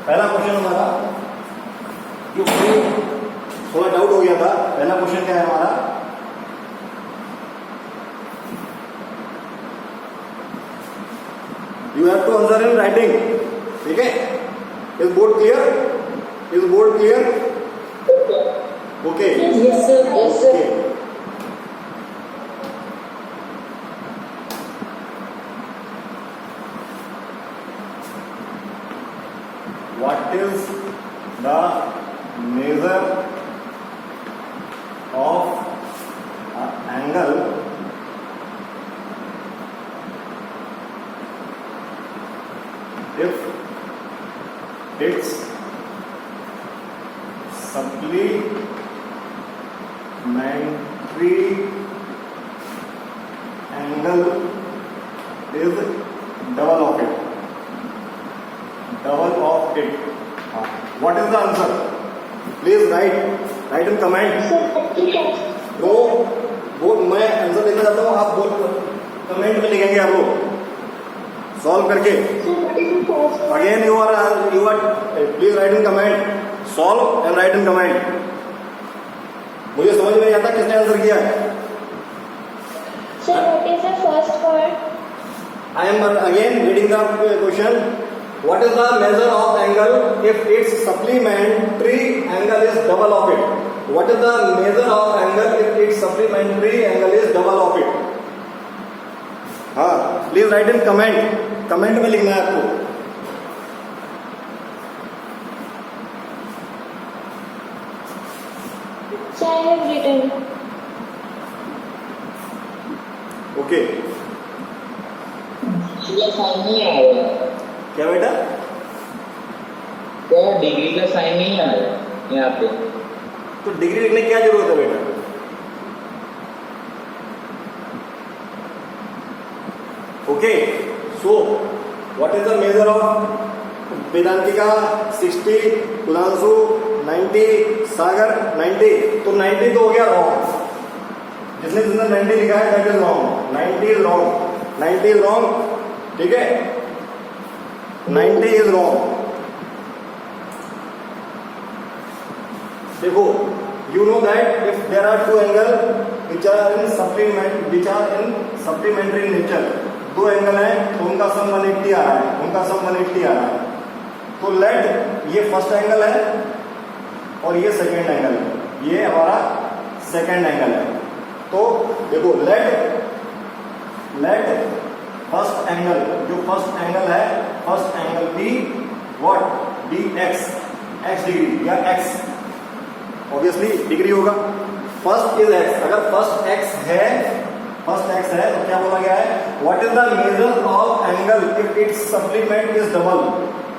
पहला क्वेश्चन हमारा जो थोड़ा डाउट हो गया था, पहला क्वेश्चन क्या है हमारा, you have to answer in writing. ठीक है, is board clear? Is board clear? Okay. Yes, sir. Yes, sir. What is the measure of an angle if its supplementary angle is double of it? Double of it. What is the answer? Please write in comment. वो मैं answer लिखना चाहता हूँ, आप comment में लिखेंगे आप लोग सॉल्व करके. Again you are please write in comment. Solve and write in comment. मुझे समझ में नहीं आता किसने आंसर किया है. Sir, what is the first word? I am again reading the question. What is the measure of angle if its supplementary angle is double of it? What is the measure of angle if its supplementary angle is double of it? हाँ, please write in comment. Comment में लिखना है आपको. Sir, I have written. Okay. ये sign नहीं आया. क्या बेटा? क्या डिग्री का साइन नहीं आया यहाँ पे? तो डिग्री लिखने की क्या जरूरत है बेटा? Okay. So what is the measure of Vedantika 60, Sudhanshu 90, Sagar 90. तो 90 तो हो गया रॉन्ग. जिसने 90 लिखा है that is wrong. 90 is wrong. 90 is wrong. ठीक है, 90 इज रॉन्ग. देखो, you know that if there are two angles which are in supplementary nature, दो एंगल हैं तो उनका सम 180 आ रहा है. उनका सम 180 आ रहा है. तो लेट ये फर्स्ट एंगल है और ये सेकेंड एंगल है. ये हमारा सेकेंड एंगल है. तो देखो, लेट फर्स्ट एंगल, जो फर्स्ट एंगल है, first angle be what? Be x degree या एक्स. ऑब्वियसली डिग्री होगा. First is x. अगर फर्स्ट एक्स है तो क्या बोला गया है? What is the measure of angle if it's supplement is double?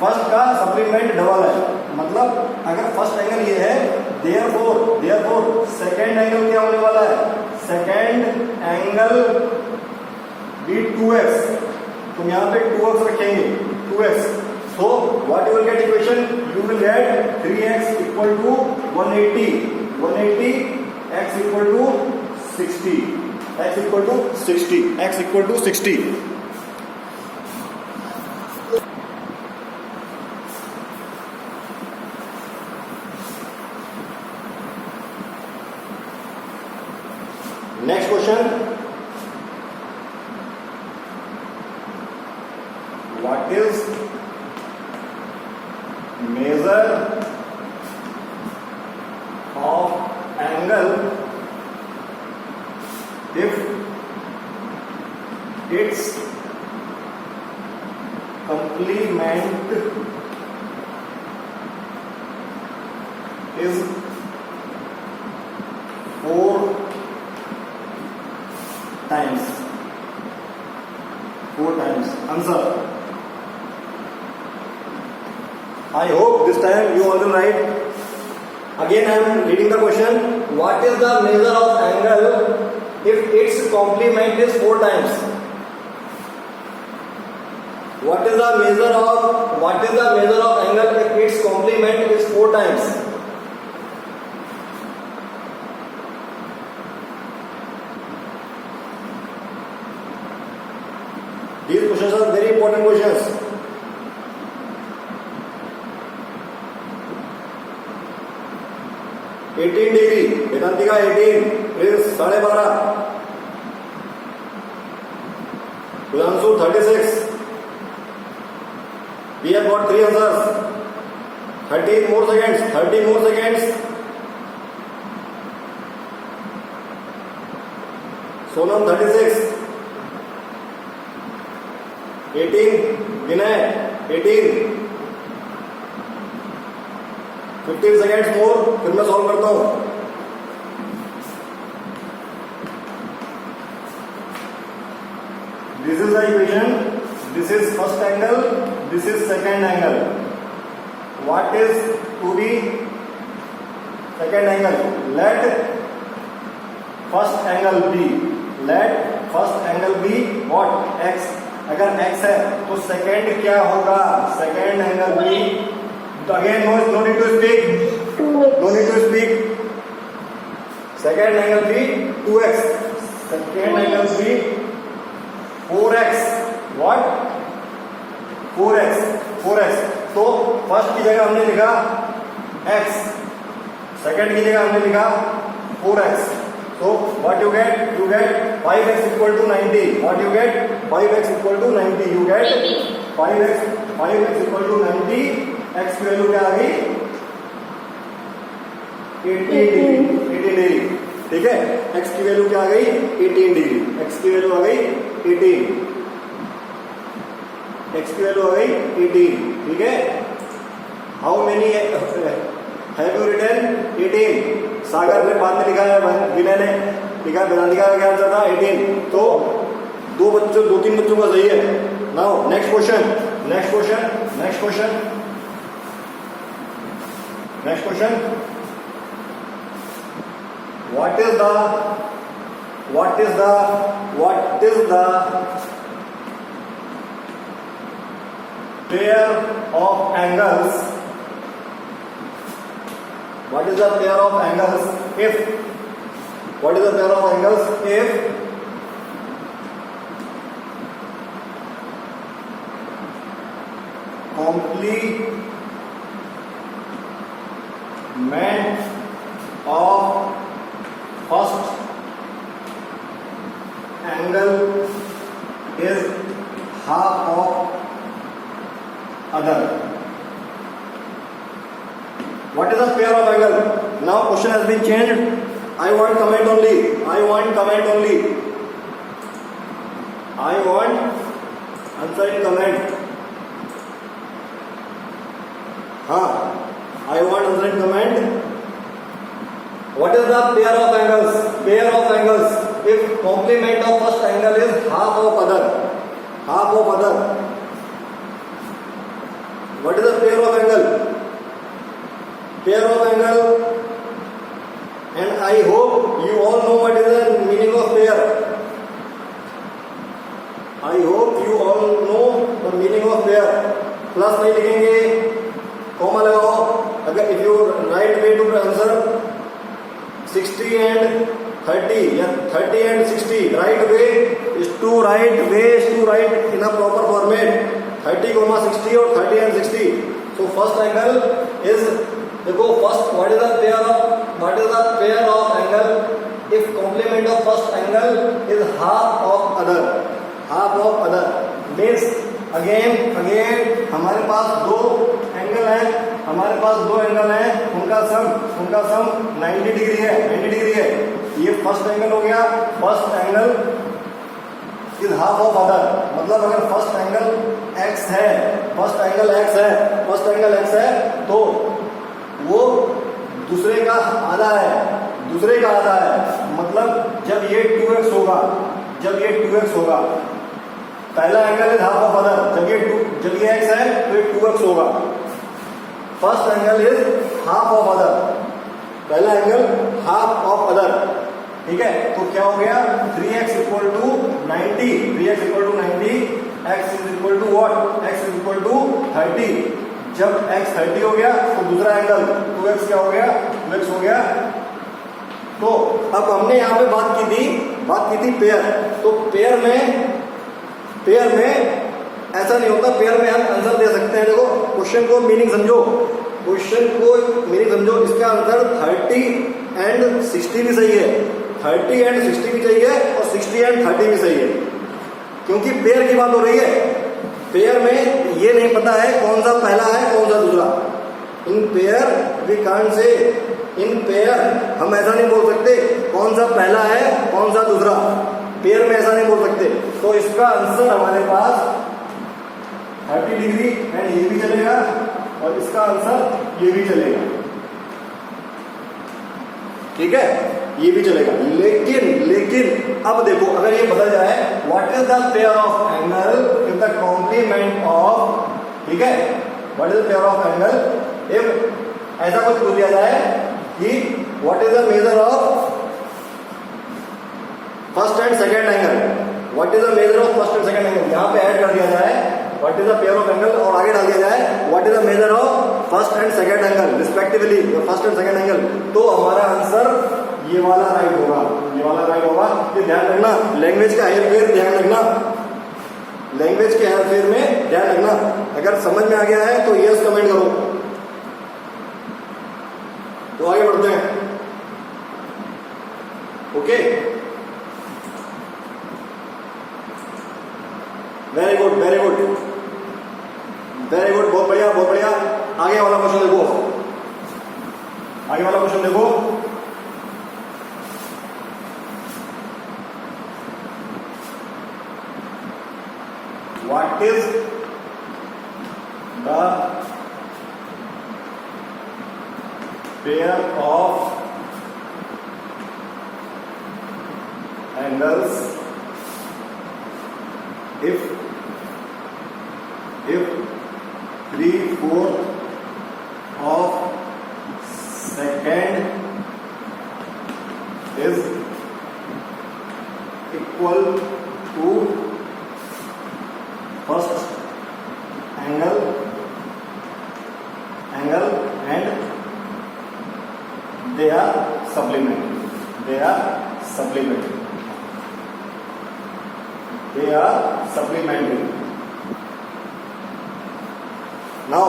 First का सप्लीमेंट डबल है, मतलब अगर फर्स्ट एंगल ये है, देयरफॉर सेकेंड एंगल क्या होने वाला है? Second angle be 2x. तुम यहाँ पे 2x रखेंगे, 2x. So what you will get equation? You will get 3x equal to 180. 180 x equal to 60. X equal to 60. X equal to 60. Next question. What is measure of angle if its complement is 4 times? 4 times. Answer. I hope this time you all will write. Again I am reading the question. What is the measure of angle if its complement is 4 times? What is the measure of angle if its complement is 4 times? These questions are very important questions. 18 degree, Vedantika 18, Prince 12.5, Sudhanshu 36. We have got 3 answers. 13 more seconds. 13 more seconds. Sonam 36. 18. Vinay 18. 15 seconds more. फिर मैं solve करता हूं. This is the equation. This is first angle. This is second angle. What is to be second angle? Let first angle be. Let first angle be what? X. अगर x है तो second क्या होगा? Second angle be. Again, no need to speak. 2x. No need to speak. Second angle be 2x. Second angle be 4x. What? 4x. 4x. तो first की जगह हमने लिखा x, सेकंड की जगह हमने लिखा 4x. So what you get? You get 5x equal to 90. What you get? 5x equal to 90. You get 5x equal to 90. x की वैल्यू क्या आ गई? 18 डिग्री. ठीक है, x की वैल्यू क्या आ गई? 18 डिग्री. x की वैल्यू आ गई 18. x की वैल्यू आ गई 18. ठीक है. How many have you written? 18. सागर ने बाद में लिखा है, विनय ने लिखा, वेदांतिका का क्या आंसर था? 18. तो दो तीन बच्चों का सही है. Now next question. What is the pair of angles? What is the pair of angles if complement of first angle is half of other? What is the pair of angle? Now question has been changed. I want comment only. I want answer in comment. I want answer in comment. What is the pair of angles? If complement of first angle is half of other. What is the pair of angle? And I hope you all know what is the meaning of pair. Plus नहीं लिखेंगे, comma लगाओ. अगर if you write way to answer 60 and 30 या 30 and 60, right way is to write in a proper format 30, 60 or 30 and 60. So first angle is, देखो first what is the pair of angle if complement of first angle is half of other means again हमारे पास दो angle हैं, उनका सम 90 degree है. ये first angle हो गया. First angle is half of other, मतलब अगर फर्स्ट एंगल x है तो वो दूसरे का आधा है. मतलब जब ये 2x होगा, पहला angle is half of other. जब ये x है तो ये 2x होगा. First angle is half of other, पहला एंगल हाफ ऑफ अदर. ठीक है, तो क्या हो गया? 3x equal to 90. x is equal to what? x is equal to 30. जब x 30 हो गया तो दूसरा एंगल 2x क्या हो गया? 2x हो गया. तो अब हमने यहाँ पे बात की थी पेयर. तो पेयर में ऐसा नहीं होता. पेयर में हम आंसर दे सकते हैं. देखो क्वेश्चन को मीनिंग समझो. क्वेश्चन को मेरी समझो, इसका आंसर 30 एंड 60 भी सही है, 30 एंड 60 भी सही है और 60 एंड 30 भी सही है, क्योंकि पेयर की बात हो रही है। पेयर में ये नहीं पता है कौन सा पहला है कौन सा दूसरा। In pair we can't say, in pair हम ऐसा नहीं बोल सकते कौन सा पहला है कौन सा दूसरा, पेयर में ऐसा नहीं बोल सकते। तो इसका आंसर हमारे पास 30 डिग्री एंड ये भी चलेगा और इसका आंसर ये भी चलेगा, ठीक है, ये भी चलेगा। लेकिन अब देखो, अगर ये बदल जाए what is the pair of angle if the complement of, ठीक है, what is the pair of angle इफ ऐसा कुछ पूछ दिया जाए कि what is the measure of first and second angle, what is the measure of first and second angle, यहां पे ऐड कर दिया जाए what is the pair of angle और आगे डाल दिया जाए what is the measure of first and second angle respectively, first and second angle, तो हमारा आंसर ये वाला राइट होगा, ये वाला राइट होगा। ये ध्यान रखना, लैंग्वेज का हेरफेर ध्यान रखना, लैंग्वेज के हेरफेर में ध्यान रखना। अगर समझ में आ गया है तो यस कमेंट करो। तो आगे बढ़ते हैं, okay, very good very good very good, बहुत बढ़िया बहुत बढ़िया। आगे वाला क्वेश्चन देखो, आगे वाला क्वेश्चन देखो, what is the pair of angles if 3/4 of second is equal to first angle and they are supplementary, now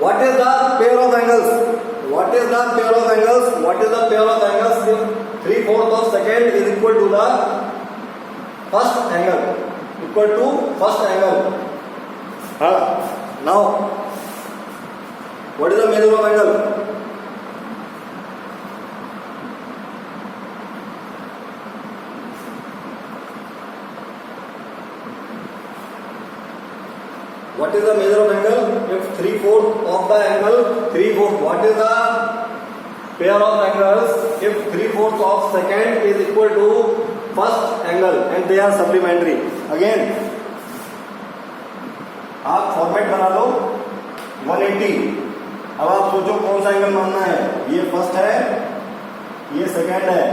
what is the pair of angles if 3/4 of second is equal to the first angle, equal to first angle. Now what is the measure of angle? What is the measure of angle if 3/4 of the angle, 3/4, what is the pair of angles if 3/4 of second is equal to first angle and they are supplementary? Again आप format बना लो 180। अब आप सोचो कौन सा angle मानना है, ये फर्स्ट है ये सेकेंड है,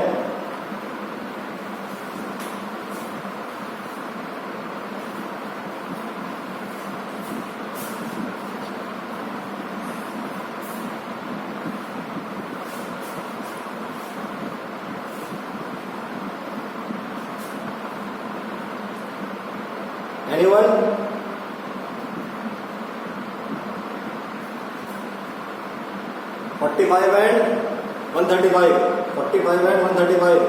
anyone? $45 and 135, 45 and 135.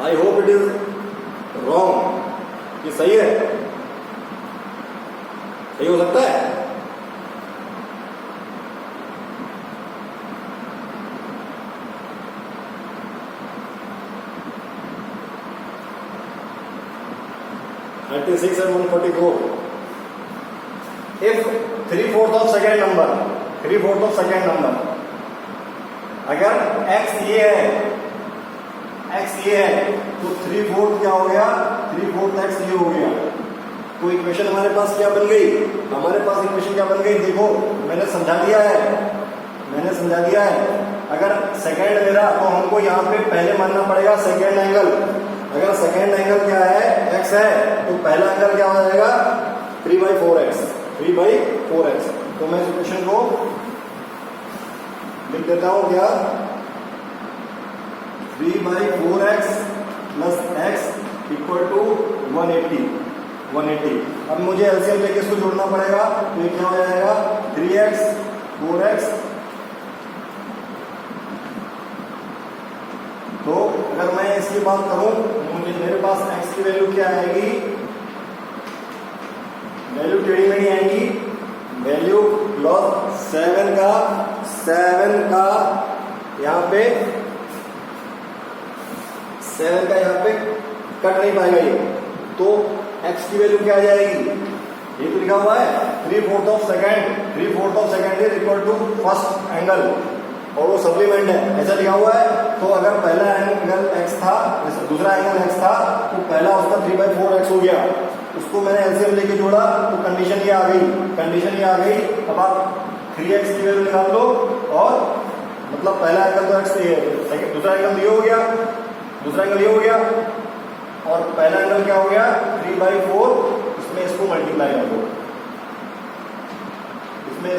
I hope it is wrong. ये सही है, सही हो सकता है? $36 and 144. If 3/4 of second number, 3/4 of second number, अगर x ये है, x ये है, तो 3/4 क्या हो गया, 3/4 x ये हो गया। तो इक्वेशन हमारे पास क्या बन गई, हमारे पास इक्वेशन क्या बन गई, देखो मैंने समझा दिया है। अगर सेकेंड मेरा, तो हमको यहाँ पे पहले मानना पड़ेगा सेकेंड एंगल। अगर सेकेंड एंगल क्या है, x है, तो पहला एंगल क्या हो जाएगा 3/4x, 3/4x। तो मैं इस इक्वेशन को लिख देता हूं क्या, 3/4x plus x equal to 180। 180। अब मुझे एलसीएम लेके इसको जोड़ना पड़ेगा, तो ये क्या हो जाएगा 3x 4x। तो अगर मैं इसकी बात करूं, मेरे पास x की वैल्यू क्या आएगी, वैल्यू टेढ़ी मेढ़ी आएगी, वैल्यू लॉस 7 का यहाँ पे 7 का यहाँ पे कट नहीं पाएगा ये, तो x की वैल्यू क्या आ जाएगी, ये तो लिखा हुआ है 3/4 of second is equal to first angle, और वो सप्लीमेंट है, ऐसा लिखा हुआ है। तो अगर पहला एंगल x था, दूसरा एंगल x था, तो पहला उसका 3/4x हो गया, उसको मैंने एलसीएम लेके जोड़ा, तो कंडीशन ये आ गई। अब आप 3x की वैल्यू निकाल लो, और मतलब पहला एंगल तो x, दूसरा एंगल ये हो गया, और पहला एंगल क्या हो गया 3/4, इसमें इसको मल्टीप्लाई कर दो, इसमें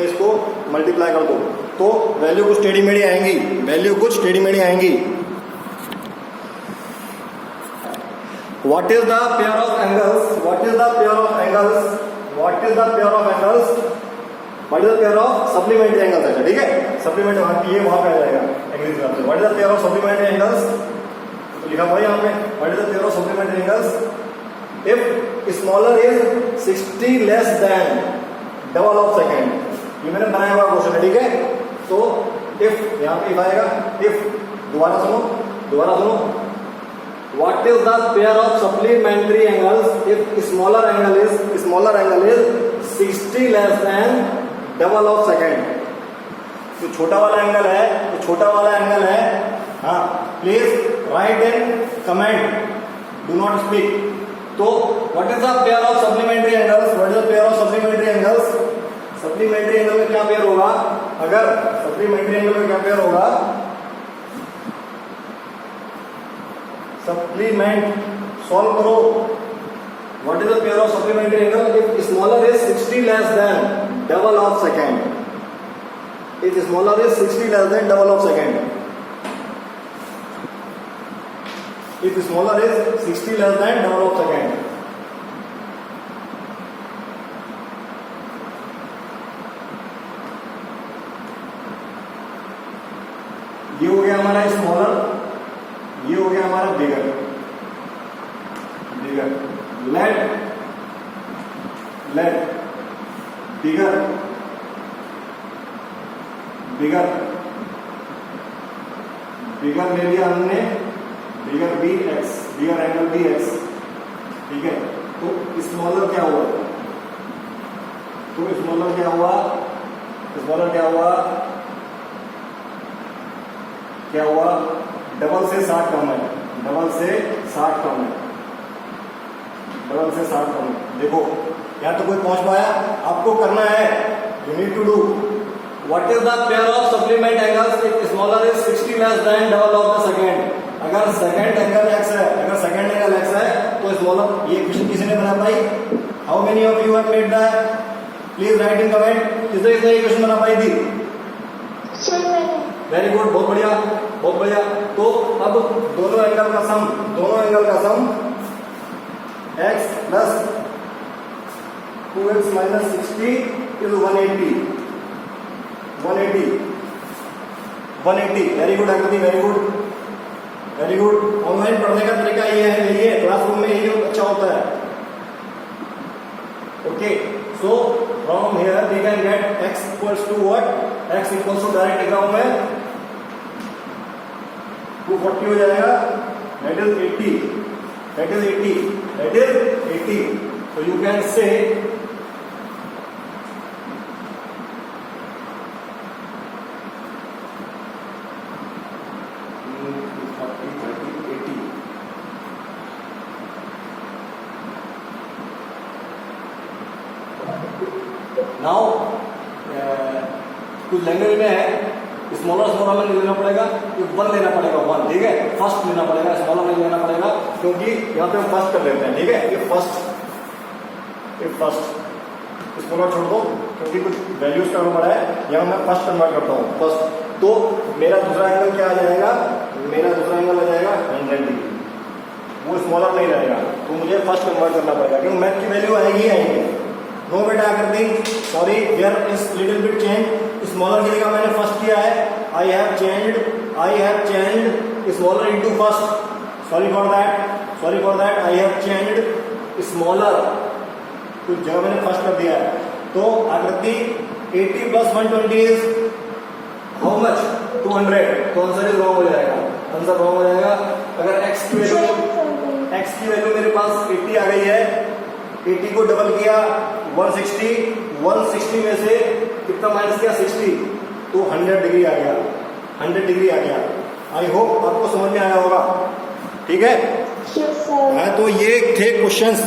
इसको मल्टीप्लाई कर दो, तो वैल्यू कुछ टेढ़ी मेढ़ी आएंगी। What is the pair of angles? What is the pair of supplementary angles? अच्छा ठीक है, सप्लीमेंट वहां पे आ जाएगा एंगल हिसाब से। What is the pair of supplementary angles? तो लिखा हुआ है यहाँ पे What is the pair of supplementary angles? If smaller is 60 less than double of second, ये मैंने बनाया हुआ क्वेश्चन है, ठीक है। तो if यहाँ पे आएगा, if दोबारा सुनो What is the pair of supplementary angles if smaller angle is 60 less than double of second? तो छोटा वाला एंगल है, हाँ, please write and comment, do not speak. तो what is the pair of supplementary angles? Supplementary angle में क्या pair होगा? अगर सप्लीमेंट्री एंगल में क्या पेयर होगा? सप्लीमेंट सॉल्व करो। What is the pair of supplementary angle if smaller is 60 less than double of second? If smaller is 60 less than double of second. If smaller is 60 less than double of second. ये हो गया हमारा smaller, ये हो गया हमारा बिगर। Late बिगर ले लिया हमने, बिगर एंगल बी एक्स, ठीक है। तो स्मॉलर क्या हुआ, डबल से 60 कम है, देखो यहाँ तो कोई पहुंच पाया, आपको करना है, you need to do. What is the pair of supplement angles if smaller is 60 less than double of the second? अगर सेकंड एंगल x है, तो स्मॉलर, ये क्वेश्चन किसी ने बना पाई? How many of you have made that? Please write in comment, किसने ये क्वेश्चन बना पाई थी? वेरी गुड, बहुत बढ़िया। तो अब दोनों एंगल का सम x plus 2x minus 60 is 180। Very good आकृति, वेरी गुड। ऑनलाइन पढ़ने का तरीका ये है, क्लासरूम में यही अच्छा होता है। Okay, so from here we can get x equals to what? x equals to direct लिखा हूं मैं 240 हो जाएगा, that is 80। So you can say now कुछ लैंग्वेज में है, स्मॉलर में लेना पड़ेगा, ये 1 लेना पड़ेगा, 1, ठीक है। फर्स्ट लेना पड़ेगा, स्मॉलर में लेना पड़ेगा, क्योंकि यहाँ पे हम फर्स्ट कर लेते हैं, ठीक है। ये फर्स्ट स्मॉलर छोड़ दो, क्योंकि कुछ वैल्यूज का पड़ा है, यहाँ मैं फर्स्ट कन्वर्ट करता हूँ, फर्स्ट। तो मेरा दूसरा एंगल क्या आ जाएगा? 100 डिग्री, वो स्मॉलर नहीं रहेगा। तो मुझे फर्स्ट कन्वर्ट करना पड़ेगा क्योंकि मैथ की वैल्यू आएगी आएगी। नो बेटा Akriti, sorry there is little bit change, smaller की जगह मैंने फर्स्ट किया है। I have changed smaller into first, sorry for that I have changed smaller, कुछ जगह मैंने फर्स्ट कर दिया है। तो आकृति 80 प्लस 120 इज हाउ मच, 200, तो आंसर इज रॉन्ग हो जाएगा, आंसर रॉन्ग हो जाएगा। अगर x की वैल्यू मेरे पास 80 आ गई है, 80 को डबल किया 160 में से कितना माइनस किया 60, तो 100 डिग्री आ गया, 100 डिग्री आ गया। आई होप आपको समझ में आया होगा, ठीक है। Yes, sir. तो ये थे क्वेश्चंस